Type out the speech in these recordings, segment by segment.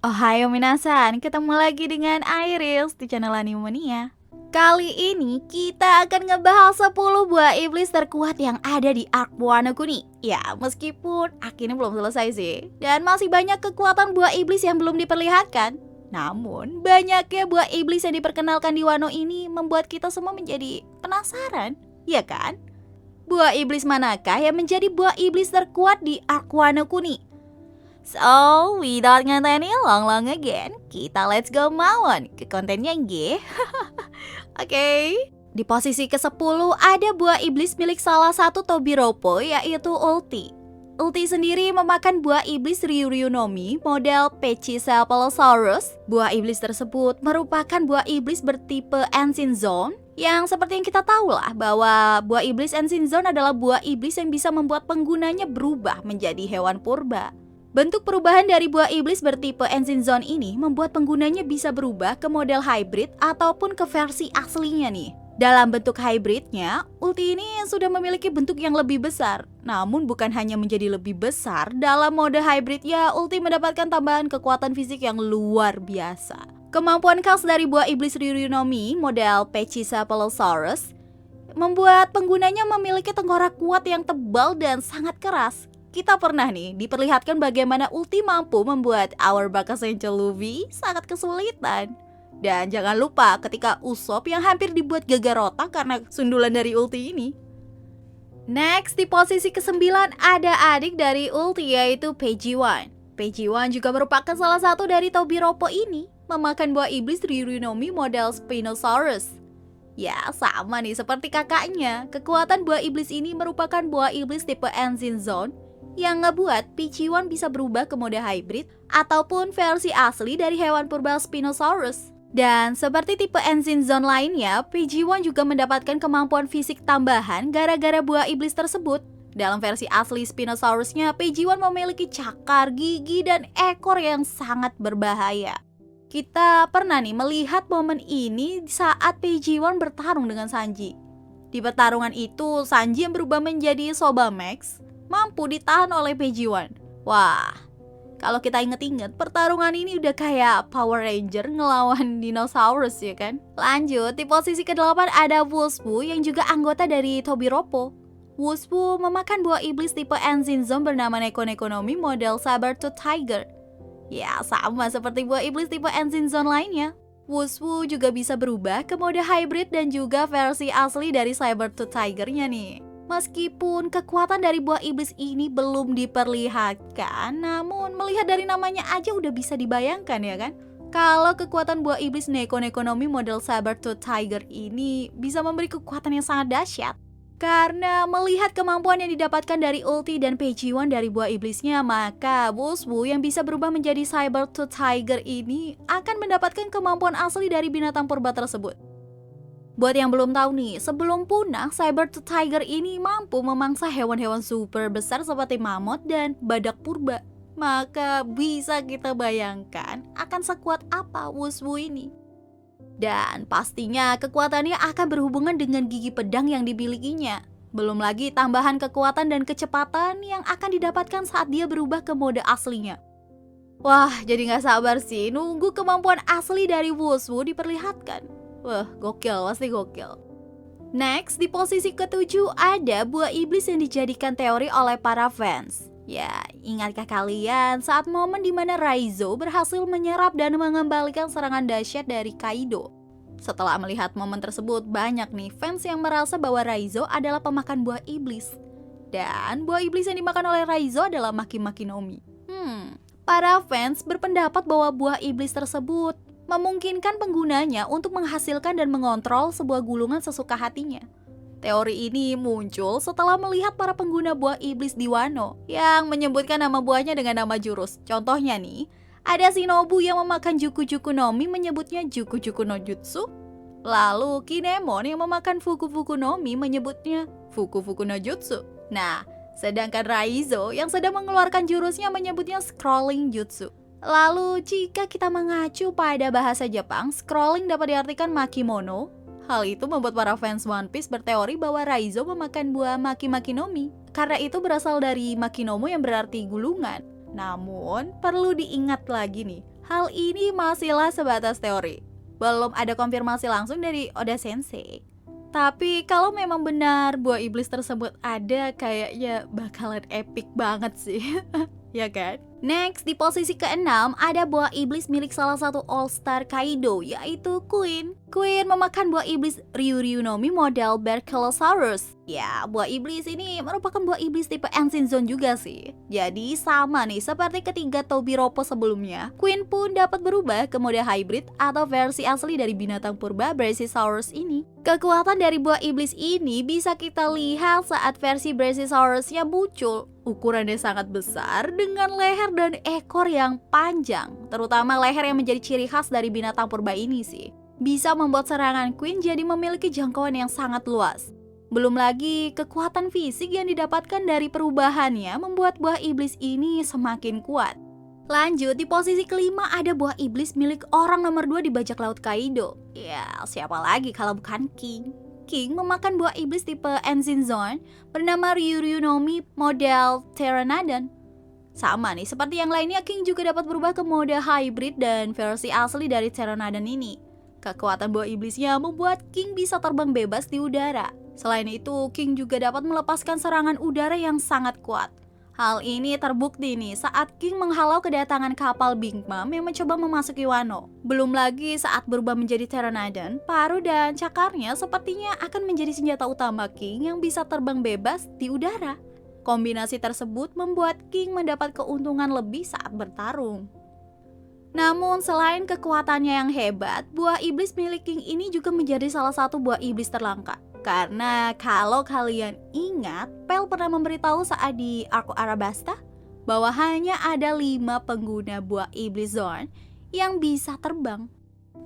Ohayo minasan, ketemu lagi dengan Iris di channel Animania. Kali ini kita akan ngebahas 10 buah iblis terkuat yang ada di Arc Wano Kuni. Ya, meskipun akhirnya belum selesai sih. Dan masih banyak kekuatan buah iblis yang belum diperlihatkan. Namun, banyaknya buah iblis yang diperkenalkan di Wano ini membuat kita semua menjadi penasaran, ya kan? Buah iblis manakah yang menjadi buah iblis terkuat di Arc Wano Kuni? So, without ngeteni long again, kita let's go mawon ke kontennya nge. Oke. Di posisi ke-10 ada buah iblis milik salah satu Tobiropo yaitu Ulti. Ulti sendiri memakan buah iblis Ryuryunomi model Pachycephalosaurus. Buah iblis tersebut merupakan buah iblis bertipe Ancient Zone yang seperti yang kita tahu lah bahwa buah iblis Ancient Zone adalah buah iblis yang bisa membuat penggunanya berubah menjadi hewan purba. Bentuk perubahan dari buah iblis bertipe Ancient Zone ini membuat penggunanya bisa berubah ke model hybrid ataupun ke versi aslinya nih. Dalam bentuk hybridnya, Ulti ini sudah memiliki bentuk yang lebih besar. Namun bukan hanya menjadi lebih besar, dalam mode hybridnya Ulti mendapatkan tambahan kekuatan fisik yang luar biasa. Kemampuan khas dari buah iblis Ryuryunomi model Pachycephalosaurus membuat penggunanya memiliki tengkorak kuat yang tebal dan sangat keras. Kita pernah nih diperlihatkan bagaimana Ulti mampu membuat Our Bakasencho Luffy sangat kesulitan. Dan jangan lupa ketika Usopp yang hampir dibuat gegar otak karena sundulan dari Ulti ini. Next, di posisi ke-9 ada adik dari Ulti yaitu Peijiwan. Peijiwan juga merupakan salah satu dari Tobiropo ini, memakan buah iblis Ryuryunomi model Spinosaurus. Ya, sama nih seperti kakaknya. Kekuatan buah iblis ini merupakan buah iblis tipe Ancient Zone yang ngebuat Peijiwan bisa berubah ke mode hybrid ataupun versi asli dari hewan purba Spinosaurus. Dan seperti tipe Ancient Zone lainnya, Peijiwan juga mendapatkan kemampuan fisik tambahan gara-gara buah iblis tersebut. Dalam versi asli Spinosaurusnya, Peijiwan memiliki cakar, gigi, dan ekor yang sangat berbahaya. Kita pernah nih melihat momen ini saat Peijiwan bertarung dengan Sanji. Di pertarungan itu, Sanji yang berubah menjadi Soba Max mampu ditahan oleh Peijiwan. Wah, kalau kita inget-inget, pertarungan ini udah kayak Power Ranger ngelawan dinosaurus ya kan? Lanjut, di posisi ke-8 ada Wushu yang juga anggota dari Tobiropo. Wushu memakan buah iblis tipe Ancient Zone bernama Neko-Nekonomi model Saber-Tooth Tiger. Ya, sama seperti buah iblis tipe Ancient Zone lainnya. Wushu juga bisa berubah ke mode hybrid dan juga versi asli dari Saber-Tooth Tiger-nya nih. Meskipun kekuatan dari buah iblis ini belum diperlihatkan, namun melihat dari namanya aja udah bisa dibayangkan ya kan? Kalau kekuatan buah iblis Neko-Nekonomi model Saber-Tooth Tiger ini bisa memberi kekuatan yang sangat dahsyat. Karena melihat kemampuan yang didapatkan dari Ulti dan Peijiwan dari buah iblisnya, maka Wushu yang bisa berubah menjadi Saber-Tooth Tiger ini akan mendapatkan kemampuan asli dari binatang purba tersebut. Buat yang belum tahu nih, sebelum punah, Saber-Tooth Tiger ini mampu memangsa hewan-hewan super besar seperti mamut dan badak purba. Maka bisa kita bayangkan akan sekuat apa Wushu ini. Dan pastinya kekuatannya akan berhubungan dengan gigi pedang yang dimilikinya. Belum lagi tambahan kekuatan dan kecepatan yang akan didapatkan saat dia berubah ke mode aslinya. Wah, jadi gak sabar sih nunggu kemampuan asli dari Wushu diperlihatkan. Wah, gokil, pasti gokil. Next, di posisi ke-7 ada buah iblis yang dijadikan teori oleh para fans. Ya, ingatkah kalian saat momen dimana Raizo berhasil menyerap dan mengembalikan serangan dahsyat dari Kaido? Setelah melihat momen tersebut, banyak nih fans yang merasa bahwa Raizo adalah pemakan buah iblis. Dan buah iblis yang dimakan oleh Raizo adalah Maki-Maki no Mi. Para fans berpendapat bahwa buah iblis tersebut memungkinkan penggunanya untuk menghasilkan dan mengontrol sebuah gulungan sesuka hatinya. Teori ini muncul setelah melihat para pengguna buah iblis di Wano yang menyebutkan nama buahnya dengan nama jurus. Contohnya nih, ada Shinobu yang memakan Juku-Juku no Mi menyebutnya Juku-Juku no Jutsu. Lalu Kinemon yang memakan Fuku-Fuku no Mi menyebutnya Fuku-Fuku no Jutsu. Nah, sedangkan Raizo yang sedang mengeluarkan jurusnya menyebutnya Scrolling Jutsu. Lalu jika kita mengacu pada bahasa Jepang, scrolling dapat diartikan makimono. Hal itu membuat para fans One Piece berteori bahwa Raizo memakan buah Maki-Maki no Mi. Karena itu berasal dari Makinomo yang berarti gulungan. Namun, perlu diingat lagi nih, Hal ini masihlah sebatas teori. Belum ada konfirmasi langsung dari Oda Sensei. Tapi kalau memang benar buah iblis tersebut ada, kayaknya bakalan epic banget sih. Ya kan? Next, di posisi ke-6 ada buah iblis milik salah satu all-star Kaido, yaitu Queen. Queen memakan buah iblis Ryuryunomi model Berkelosaurus. Ya, buah iblis ini merupakan buah iblis tipe Ancient Zone juga sih. Jadi sama nih seperti ketiga Tobiropo sebelumnya, Queen pun dapat berubah ke mode hybrid atau versi asli dari binatang purba Brachiosaurus ini. Kekuatan dari buah iblis ini bisa kita lihat saat versi Brachiosaurusnya muncul. Ukurannya sangat besar dengan leher dan ekor yang panjang, terutama leher yang menjadi ciri khas dari binatang purba ini sih. Bisa membuat serangan Queen jadi memiliki jangkauan yang sangat luas. Belum lagi kekuatan fisik yang didapatkan dari perubahannya membuat buah iblis ini semakin kuat. Lanjut, di posisi ke-5 ada buah iblis milik orang nomor 2 di bajak laut Kaido. Ya, siapa lagi kalau bukan King. King memakan buah iblis tipe Ancient Zone bernama Ryuryunomi model Pteranodon. Sama nih, seperti yang lainnya, King juga dapat berubah ke mode hybrid dan versi asli dari Pteranodon ini. Kekuatan buah iblisnya membuat King bisa terbang bebas di udara. Selain itu, King juga dapat melepaskan serangan udara yang sangat kuat. Hal ini terbukti nih saat King menghalau kedatangan kapal Big Mom yang mencoba memasuki Wano. Belum lagi saat berubah menjadi Pteranodon, paruh dan cakarnya sepertinya akan menjadi senjata utama King yang bisa terbang bebas di udara. Kombinasi tersebut membuat King mendapat keuntungan lebih saat bertarung. Namun selain kekuatannya yang hebat, buah iblis milik King ini juga menjadi salah satu buah iblis terlangka. Karena kalau kalian ingat, Pel pernah memberitahu saat di Arco Arabasta bahwa hanya ada 5 pengguna buah iblis Zorn yang bisa terbang.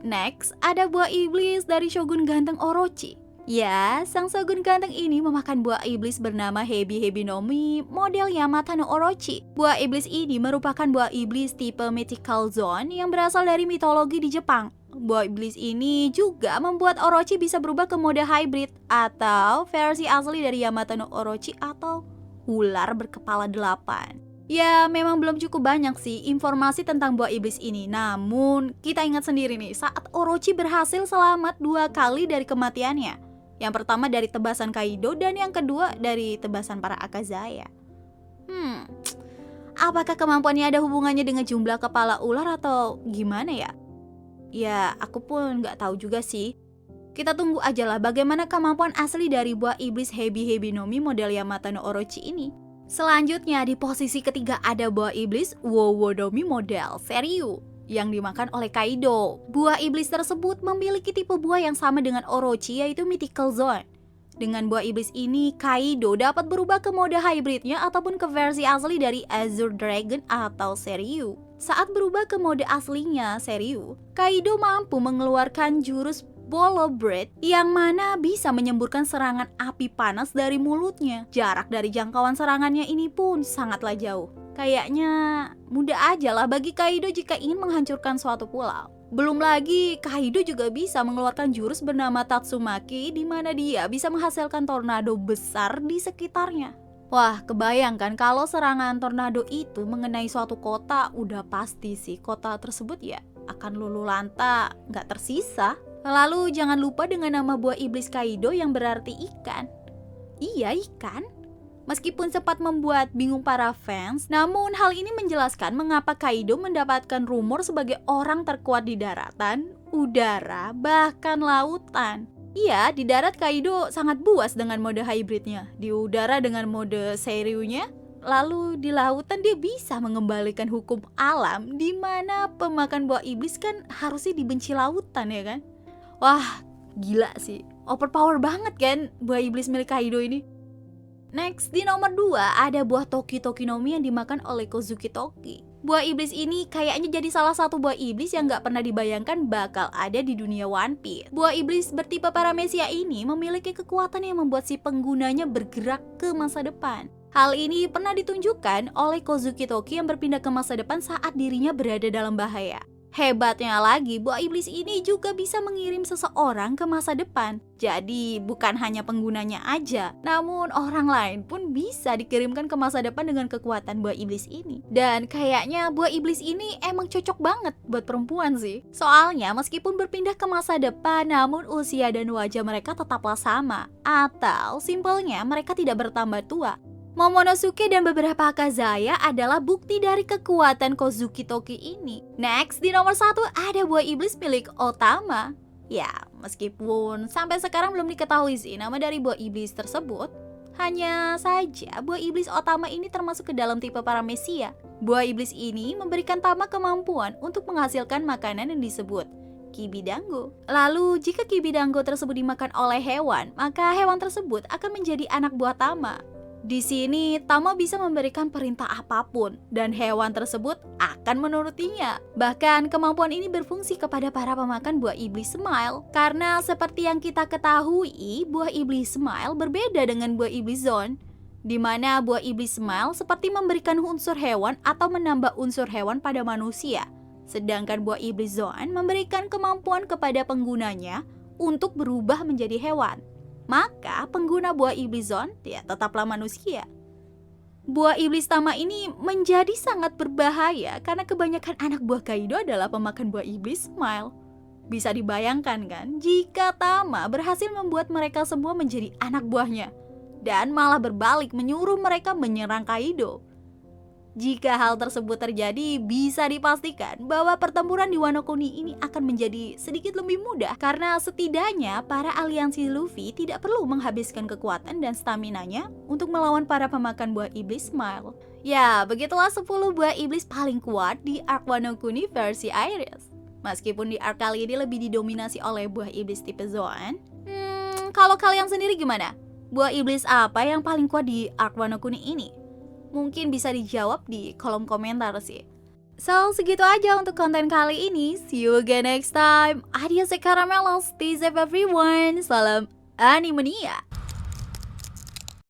Next, ada buah iblis dari Shogun ganteng Orochi. Ya, sang Shogun ganteng ini memakan buah iblis bernama Hebi Hebinomi model Yamata no Orochi. Buah iblis ini merupakan buah iblis tipe Mythical Zone yang berasal dari mitologi di Jepang. Buah iblis ini juga membuat Orochi bisa berubah ke mode hybrid atau versi asli dari Yamata no Orochi atau ular berkepala 8. Ya, memang belum cukup banyak sih informasi tentang buah iblis ini. Namun, kita ingat sendiri nih saat Orochi berhasil selamat 2 kali dari kematiannya. Yang pertama dari tebasan Kaido dan yang kedua dari tebasan para Akazaya. Apakah kemampuannya ada hubungannya dengan jumlah kepala ular atau gimana ya? Ya, aku pun nggak tahu juga sih. Kita tunggu aja lah bagaimana kemampuan asli dari buah iblis Hebi Hebinomi model Yamata no Orochi ini. Selanjutnya di posisi ketiga ada buah iblis Wowodomi model Seryu yang dimakan oleh Kaido. Buah iblis tersebut memiliki tipe buah yang sama dengan Orochi, yaitu Mythical Zone. Dengan buah iblis ini, Kaido dapat berubah ke mode hybridnya ataupun ke versi asli dari Azure Dragon atau Seryu. Saat berubah ke mode aslinya Seryu, Kaido mampu mengeluarkan jurus Bolo Breath yang mana bisa menyemburkan serangan api panas dari mulutnya. Jarak dari jangkauan serangannya ini pun sangatlah jauh. Kayaknya mudah aja lah bagi Kaido jika ingin menghancurkan suatu pulau. Belum lagi, Kaido juga bisa mengeluarkan jurus bernama Tatsumaki di mana dia bisa menghasilkan tornado besar di sekitarnya. Wah, kebayangkan kalau serangan tornado itu mengenai suatu kota, udah pasti sih kota tersebut ya akan luluh lanta, nggak tersisa. Lalu jangan lupa dengan nama buah iblis Kaido yang berarti ikan. Iya, ikan. Meskipun sempat membuat bingung para fans, namun hal ini menjelaskan mengapa Kaido mendapatkan rumor sebagai orang terkuat di daratan, udara, bahkan lautan. Iya, di darat Kaido sangat buas dengan mode hybridnya, di udara dengan mode Seryunya, lalu di lautan dia bisa mengembalikan hukum alam di mana pemakan buah iblis kan harusnya dibenci lautan ya kan? Wah, gila sih, overpower banget kan buah iblis milik Kaido ini. Next, di nomor 2 ada buah Toki Tokinomi yang dimakan oleh Kozuki Toki. Buah iblis ini kayaknya jadi salah satu buah iblis yang gak pernah dibayangkan bakal ada di dunia One Piece. Buah iblis bertipe paramesia ini memiliki kekuatan yang membuat si penggunanya bergerak ke masa depan. Hal ini pernah ditunjukkan oleh Kozuki Toki yang berpindah ke masa depan saat dirinya berada dalam bahaya. Hebatnya lagi, buah iblis ini juga bisa mengirim seseorang ke masa depan. Jadi bukan hanya penggunanya aja, namun orang lain pun bisa dikirimkan ke masa depan dengan kekuatan buah iblis ini. Dan kayaknya buah iblis ini emang cocok banget buat perempuan sih. Soalnya meskipun berpindah ke masa depan, namun usia dan wajah mereka tetaplah sama. Atau simpelnya mereka tidak bertambah tua. Momonosuke dan beberapa Akazaya adalah bukti dari kekuatan Kozuki Toki ini. Next, di nomor 1 ada buah iblis milik Otama. Ya, meskipun sampai sekarang belum diketahui sih nama dari buah iblis tersebut. Hanya saja buah iblis Otama ini termasuk ke dalam tipe paramesia. Buah iblis ini memberikan Tama kemampuan untuk menghasilkan makanan yang disebut Kibidango. Lalu jika Kibidango tersebut dimakan oleh hewan, maka hewan tersebut akan menjadi anak buah Tama. Di sini, Tama bisa memberikan perintah apapun dan hewan tersebut akan menurutinya. Bahkan kemampuan ini berfungsi kepada para pemakan buah iblis Smile. Karena seperti yang kita ketahui, buah iblis Smile berbeda dengan buah iblis Zone, di mana buah iblis Smile seperti memberikan unsur hewan atau menambah unsur hewan pada manusia. Sedangkan buah iblis Zone memberikan kemampuan kepada penggunanya untuk berubah menjadi hewan. Maka pengguna buah iblis Zone ya tetaplah manusia. Buah iblis Tama ini menjadi sangat berbahaya karena kebanyakan anak buah Kaido adalah pemakan buah iblis Smile. Bisa dibayangkan kan jika Tama berhasil membuat mereka semua menjadi anak buahnya dan malah berbalik menyuruh mereka menyerang Kaido. Jika hal tersebut terjadi, bisa dipastikan bahwa pertempuran di Wano Kuni ini akan menjadi sedikit lebih mudah karena setidaknya para aliansi Luffy tidak perlu menghabiskan kekuatan dan staminanya untuk melawan para pemakan buah iblis Smile. Ya, begitulah 10 buah iblis paling kuat di arc Wano Kuni versi Iris. Meskipun di arc kali ini lebih didominasi oleh buah iblis tipe Zoan. Kalau kalian sendiri gimana? Buah iblis apa yang paling kuat di arc Wano Kuni ini? Mungkin bisa dijawab di kolom komentar sih. So, segitu aja untuk konten kali ini. See you again next time. Adios, caramelos. Stay safe everyone. Salam Animania.